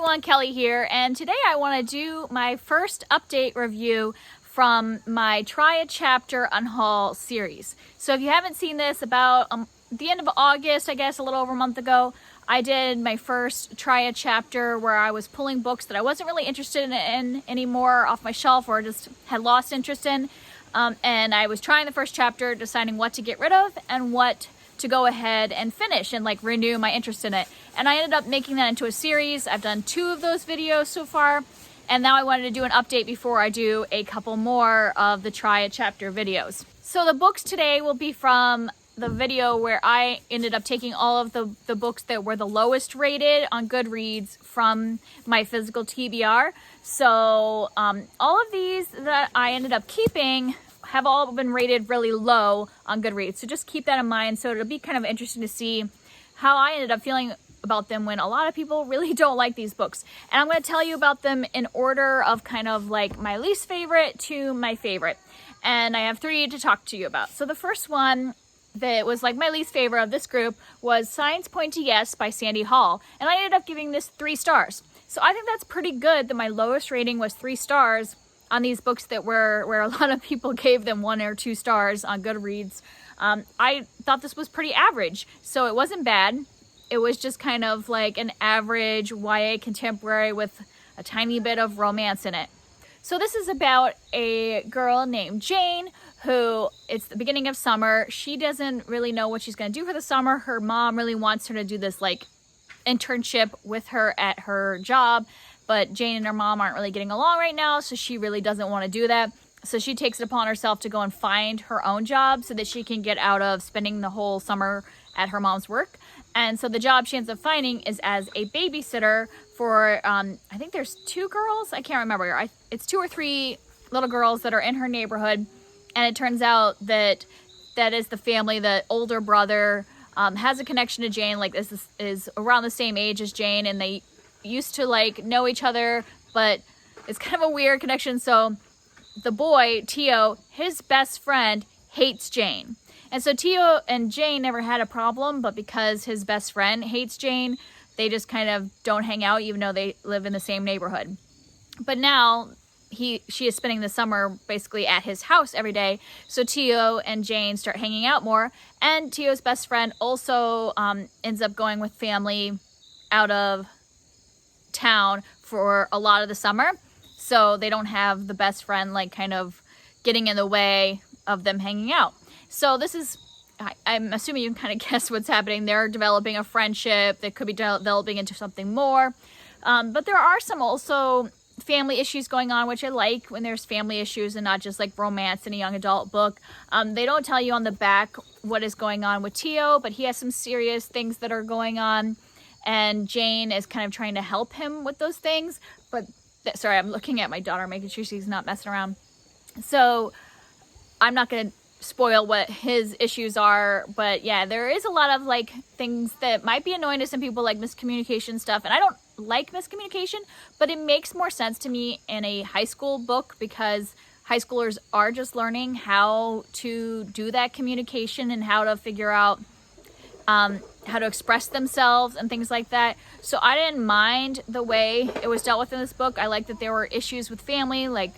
everyone, Kelly here, and today I want to do my first update review from my Try a Chapter Unhaul series. So if you haven't seen this, about the end of August, I guess a little over a month ago, I did my first Try a Chapter where I was pulling books that I wasn't really interested in anymore off my shelf or just had lost interest in. And I was trying the first chapter, deciding what to get rid of and what to go ahead and finish and like renew my interest in it. And I ended up making that into a series. I've done 2 of those videos so far, and now I wanted to do an update before I do a couple more of the Try a Chapter videos. So the books today will be from the video where I ended up taking all of the books that were the lowest rated on Goodreads from my physical TBR. So all of these that I ended up keeping have all been rated really low on Goodreads. So just keep that in mind. So it'll be kind of interesting to see how I ended up feeling about them when a lot of people really don't like these books. And I'm going to tell you about them in order of kind of like my least favorite to my favorite. And I have 3 to talk to you about. So the first one that was like my least favorite of this group was Signs Point to Yes by Sandy Hall. And I ended up giving this 3 stars. So I think that's pretty good that my lowest rating was 3 stars on these books that were where a lot of people gave them 1 or 2 stars on Goodreads. I thought this was pretty average, so it wasn't bad. It was just kind of like an average YA contemporary with a tiny bit of romance in it. So this is about a girl named Jane who, it's the beginning of summer. She doesn't really know what she's going to do for the summer. Her mom really wants her to do this like internship with her at her job, but Jane and her mom aren't really getting along right now, so she really doesn't want to do that. So she takes it upon herself to go and find her own job so that she can get out of spending the whole summer at her mom's work. And so the job she ends up finding is as a babysitter for, I think there's 2 girls, I can't remember. It's 2 or 3 little girls that are in her neighborhood. And it turns out that that is the family. The older brother has a connection to Jane, like this is around the same age as Jane, and they used to like know each other, but it's kind of a weird connection. So the boy, Tio, his best friend, hates Jane. And so Tio and Jane never had a problem, but because his best friend hates Jane, they just kind of don't hang out even though they live in the same neighborhood. But now she is spending the summer basically at his house every day. So Tio and Jane start hanging out more. And Tio's best friend also ends up going with family out of town for a lot of the summer. So they don't have the best friend like kind of getting in the way of them hanging out. So this is, I'm assuming you can kind of guess what's happening. They're developing a friendship that could be developing into something more. But there are some also family issues going on, which I like when there's family issues and not just like romance in a young adult book. They don't tell you on the back what is going on with Tio, but he has some serious things that are going on. And Jane is kind of trying to help him with those things. But sorry, I'm looking at my daughter, making sure she's not messing around. So I'm not going to spoil what his issues are, but yeah, there is a lot of like things that might be annoying to some people, like miscommunication stuff. And I don't like miscommunication, but it makes more sense to me in a high school book because high schoolers are just learning how to do that communication and how to figure out how to express themselves and things like that. So I didn't mind the way it was dealt with in this book. I like that there were issues with family. Like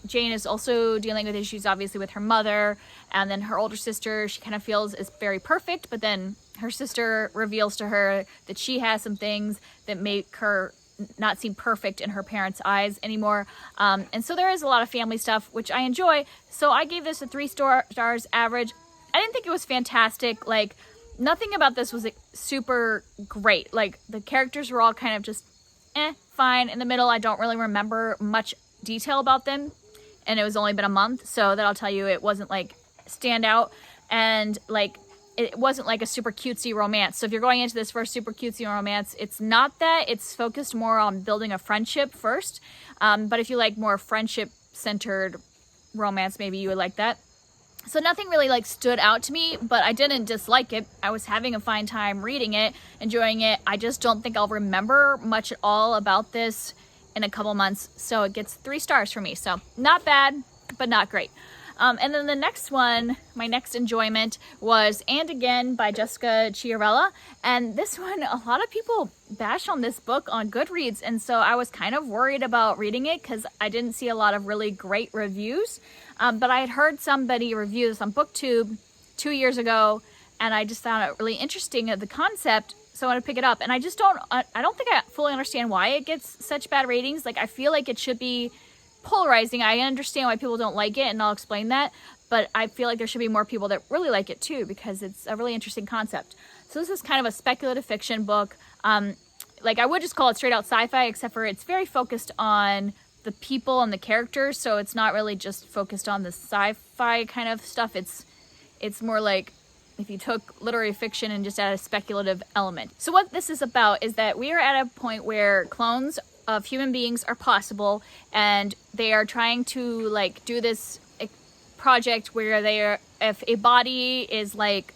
Jane is also dealing with issues obviously with her mother, and then her older sister she kind of feels is very perfect, but then her sister reveals to her that she has some things that make her not seem perfect in her parents' eyes anymore. And so there is a lot of family stuff, which I enjoy. So I gave this a 3 stars average. I didn't think it was fantastic. Like, nothing about this was like, super great. Like, the characters were all kind of just fine. In the middle, I don't really remember much detail about them, and it was only been a month, so that'll tell you it wasn't like stand out, and like it wasn't like a super cutesy romance. So if you're going into this for a super cutesy romance, it's not that. It's focused more on building a friendship first. But if you like more friendship centered romance, maybe you would like that. So nothing really like stood out to me, but I didn't dislike it. I was having a fine time reading it, enjoying it. I just don't think I'll remember much at all about this in a couple months. So it gets 3 stars for me. So not bad, but not great. And then the next one, my next enjoyment, was And Again by Jessica Chiarella. And this one, a lot of people bash on this book on Goodreads, and so I was kind of worried about reading it because I didn't see a lot of really great reviews. But I had heard somebody review this on BookTube 2 years ago, and I just found it really interesting of the concept, so I want to pick it up. And I don't think I fully understand why it gets such bad ratings. Like, I feel like it should be polarizing. I understand why people don't like it, and I'll explain that, but I feel like there should be more people that really like it too, because it's a really interesting concept. So this is kind of a speculative fiction book. Like, I would just call it straight out sci-fi, except for it's very focused on the people and the characters, so it's not really just focused on the sci-fi kind of stuff. It's more like if you took literary fiction and just add a speculative element. So what this is about is that we are at a point where clones of human beings are possible, and they are trying to like do this project where if a body is like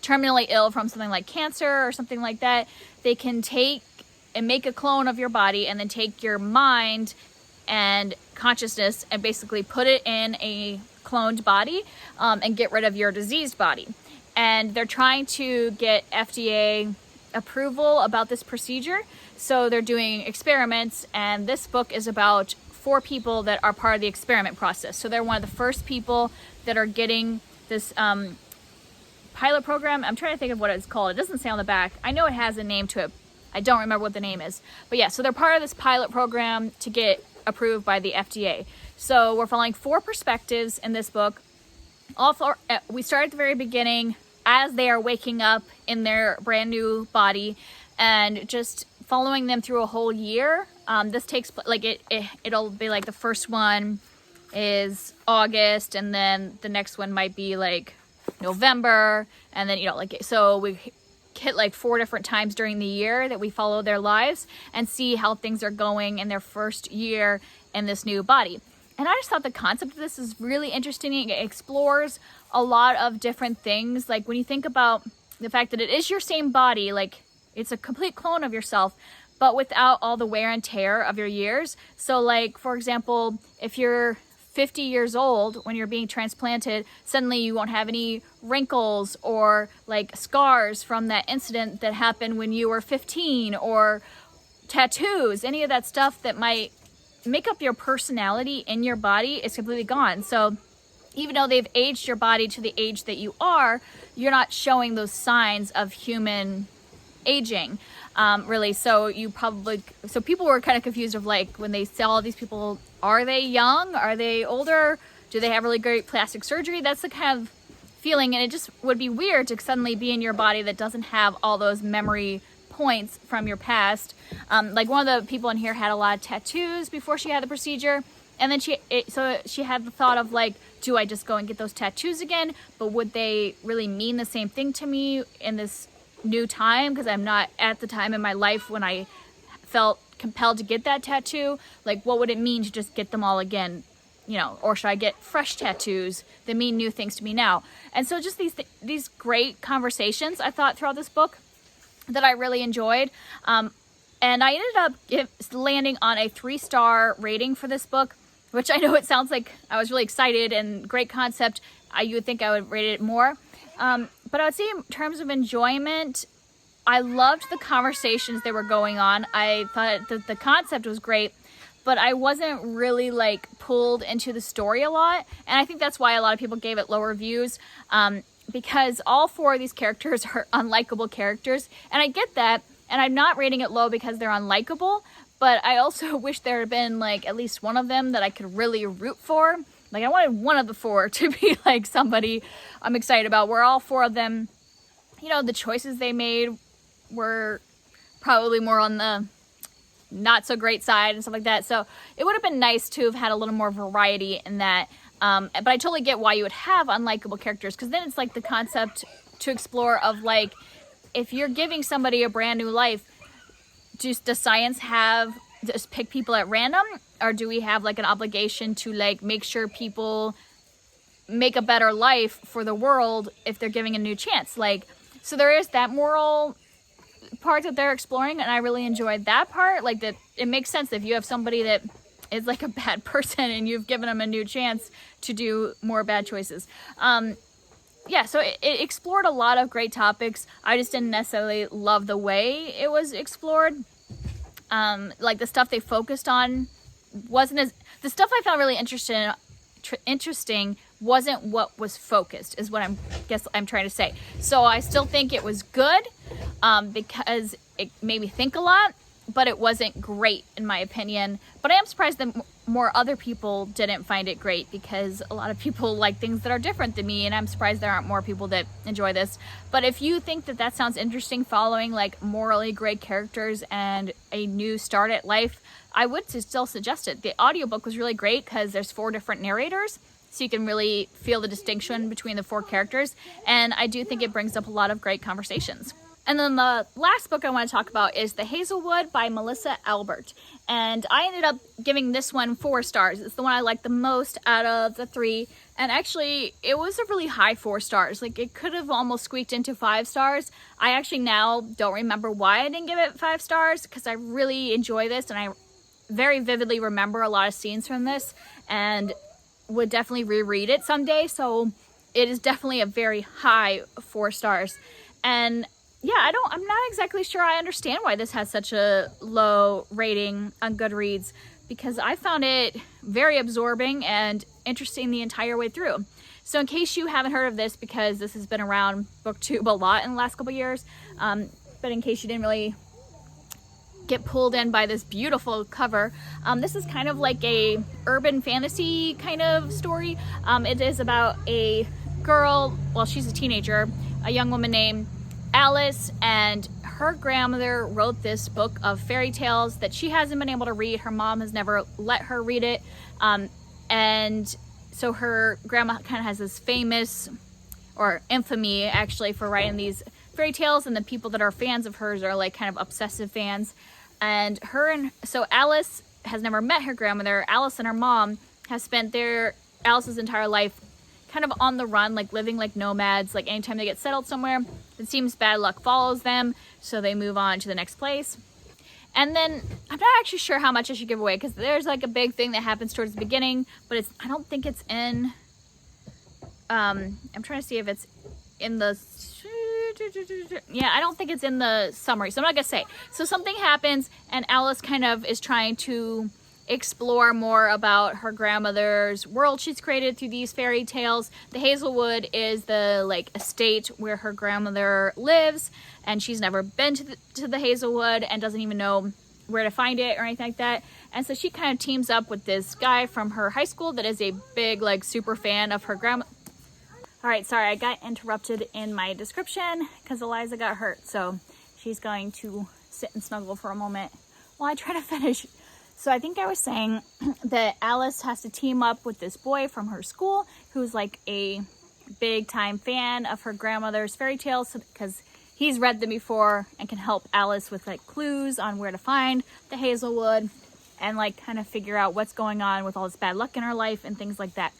terminally ill from something like cancer or something like that, they can take and make a clone of your body and then take your mind and consciousness and basically put it in a cloned body, and get rid of your diseased body. And they're trying to get FDA approval about this procedure, so they're doing experiments, and this book is about 4 people that are part of the experiment process. So they're one of the first people that are getting this pilot program. I'm trying to think of what it's called. It doesn't say on the back. I know it has a name to it. I don't remember what the name is. But yeah, so they're part of this pilot program to get approved by the FDA. So we're following 4 perspectives in this book. All 4, we start at the very beginning as they are waking up in their brand new body, and just following them through a whole year. This takes like it'll be like the first one is August, and then the next one might be like November, and then so we hit like 4 different times during the year that we follow their lives and see how things are going in their first year in this new body. And I just thought the concept of this is really interesting. It explores a lot of different things. Like, when you think about the fact that it is your same body, like it's a complete clone of yourself, but without all the wear and tear of your years. So like, for example, if you're 50 years old when you're being transplanted, suddenly you won't have any wrinkles or like scars from that incident that happened when you were 15, or tattoos, any of that stuff that might make up your personality in your body is completely gone. So even though they've aged your body to the age that you are, you're not showing those signs of human aging, really. So people were kind of confused of like, when they saw these people, are they young? Are they older? Do they have really great plastic surgery? That's the kind of feeling, and it just would be weird to suddenly be in your body that doesn't have all those memory points from your past. Like, one of the people in here had a lot of tattoos before she had the procedure, and then she had the thought of like, do I just go and get those tattoos again? But would they really mean the same thing to me in this new time, because I'm not at the time in my life when I felt compelled to get that tattoo? Like, what would it mean to just get them all again, or should I get fresh tattoos that mean new things to me now? And so just these great conversations I thought throughout this book that I really enjoyed, and I ended up landing on a 3-star rating for this book, which I know it sounds like I was really excited and great concept. You would think I would rate it more. But I would say in terms of enjoyment, I loved the conversations that were going on. I thought that the concept was great, but I wasn't really like pulled into the story a lot. And I think that's why a lot of people gave it low reviews, because all 4 of these characters are unlikable characters. And I get that. And I'm not rating it low because they're unlikable, but I also wish there had been like at least one of them that I could really root for. Like, I wanted one of the 4 to be like somebody I'm excited about, where all 4 of them, the choices they made were probably more on the not so great side and stuff like that. So it would have been nice to have had a little more variety in that. But I totally get why you would have unlikable characters, because then it's like the concept to explore of like, if you're giving somebody a brand new life, does science just pick people at random, or do we have like an obligation to like make sure people make a better life for the world if they're giving a new chance? Like, so there is that moral part that they're exploring, and I really enjoyed that part. Like, that it makes sense if you have somebody that is like a bad person and you've given them a new chance to do more bad choices. Yeah, so it explored a lot of great topics. I just didn't necessarily love the way it was explored. Like the stuff they focused on wasn't as, the stuff I found really interesting wasn't what was focused, is what I'm trying to say. So I still think it was good, because it made me think a lot, but it wasn't great in my opinion. But I am surprised that more other people didn't find it great, because a lot of people like things that are different than me, and I'm surprised there aren't more people that enjoy this. But if you think that that sounds interesting, following like morally great characters and a new start at life, I would still suggest it. The audiobook was really great because there's 4 different narrators, so you can really feel the distinction between the 4 characters, and I do think it brings up a lot of great conversations. And then the last book I want to talk about is The Hazelwood by Melissa Albert. And I ended up giving this one 4 stars. It's the one I liked the most out of the 3. And actually, it was a really high 4 stars. Like, it could have almost squeaked into 5 stars. I actually now don't remember why I didn't give it 5 stars, because I really enjoy this, and I very vividly remember a lot of scenes from this, and would definitely reread it someday. So it is definitely a very high 4 stars. And yeah, I'm not exactly sure I understand why this has such a low rating on Goodreads, because I found it very absorbing and interesting the entire way through. So in case you haven't heard of this, because this has been around BookTube a lot in the last couple years, but in case you didn't really get pulled in by this beautiful cover, this is kind of like a urban fantasy kind of story. It is about a girl, well, she's a teenager, a young woman named Alice, and her grandmother wrote this book of fairy tales that she hasn't been able to read. Her mom has never let her read it, and so her grandma kind of has this famous, or infamy actually, for writing these fairy tales, and the people that are fans of hers are like kind of obsessive fans. And so Alice has never met her grandmother. Alice and her mom have spent Alice's entire life kind of on the run, like living like nomads. Like anytime they get settled somewhere, it seems bad luck follows them, so they move on to the next place. And then I'm not actually sure how much I should give away, because there's like a big thing that happens towards the beginning, but I don't think it's in, I'm trying to see if it's in the, yeah, I don't think it's in the summary, so I'm not gonna say. So something happens, and Alice kind of is trying to explore more about her grandmother's world she's created through these fairy tales. The Hazelwood is the like estate where her grandmother lives, and she's never been to the Hazelwood and doesn't even know where to find it or anything like that. And so she kind of teams up with this guy from her high school that is a big like super fan of her grandma. All right, sorry, I got interrupted in my description because Eliza got hurt, so she's going to sit and snuggle for a moment while I try to finish. So I think I was saying that Alice has to team up with this boy from her school who's like a big time fan of her grandmother's fairy tales, because he's read them before and can help Alice with like clues on where to find the Hazelwood and like kind of figure out what's going on with all this bad luck in her life and things like that.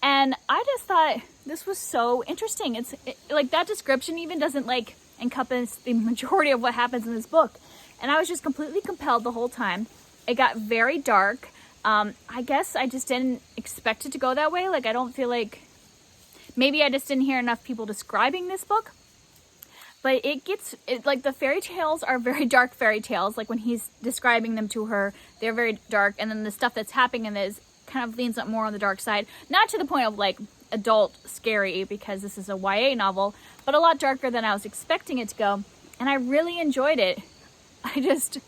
And I just thought this was so interesting. Like that description even doesn't like encompass the majority of what happens in this book. And I was just completely compelled the whole time. It got very dark. I guess I just didn't expect it to go that way. Like, I don't feel like, maybe I just didn't hear enough people describing this book. But like the fairy tales are very dark fairy tales. Like when he's describing them to her, they're very dark. And then the stuff that's happening in this kind of leans up more on the dark side. Not to the point of like adult scary, because this is a YA novel, but a lot darker than I was expecting it to go. And I really enjoyed it. I just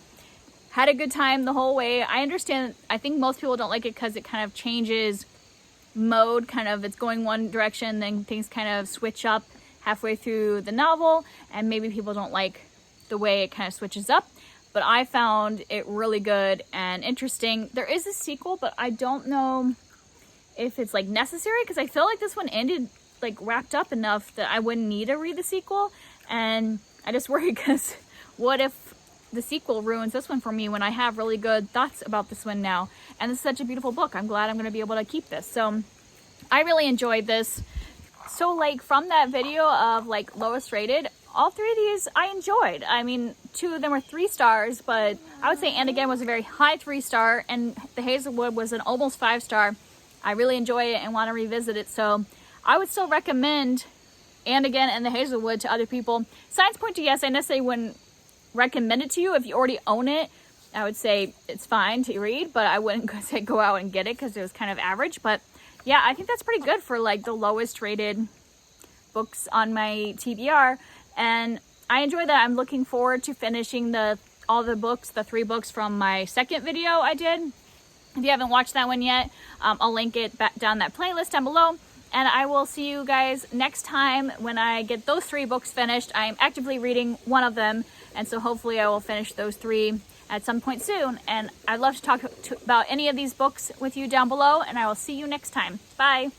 had a good time the whole way. I understand, I think most people don't like it because it kind of changes mode, kind of it's going one direction, then things kind of switch up halfway through the novel, and maybe people don't like the way it kind of switches up. But I found it really good and interesting. There is a sequel, but I don't know if it's like necessary, because I feel like this one ended like wrapped up enough that I wouldn't need to read the sequel. And I just worry, because what if the sequel ruins this one for me when I have really good thoughts about this one now? And this is such a beautiful book. I'm glad I'm going to be able to keep this. So I really enjoyed this. So like from that video of like lowest rated, all 3 of these I enjoyed. I mean, 2 of them were 3 stars, but I would say And Again was a very high 3-star, and the Hazelwood was an almost 5-star. I really enjoy it and want to revisit it, so I would still recommend And Again and the Hazelwood to other people. Signs Point to Yes, I necessarily wouldn't recommend it to you. If you already own it, I would say it's fine to read, but I wouldn't say go out and get it because it was kind of average. But yeah, I think that's pretty good for like the lowest rated books on my TBR, and I enjoy that. I'm looking forward to finishing all the books, the 3 books from my second video I did. If you haven't watched that one yet, I'll link it back down that playlist down below. And I will see you guys next time when I get those 3 books finished. I am actively reading one of them, and so hopefully I will finish those 3 at some point soon. And I'd love to talk about any of these books with you down below, and I will see you next time. Bye!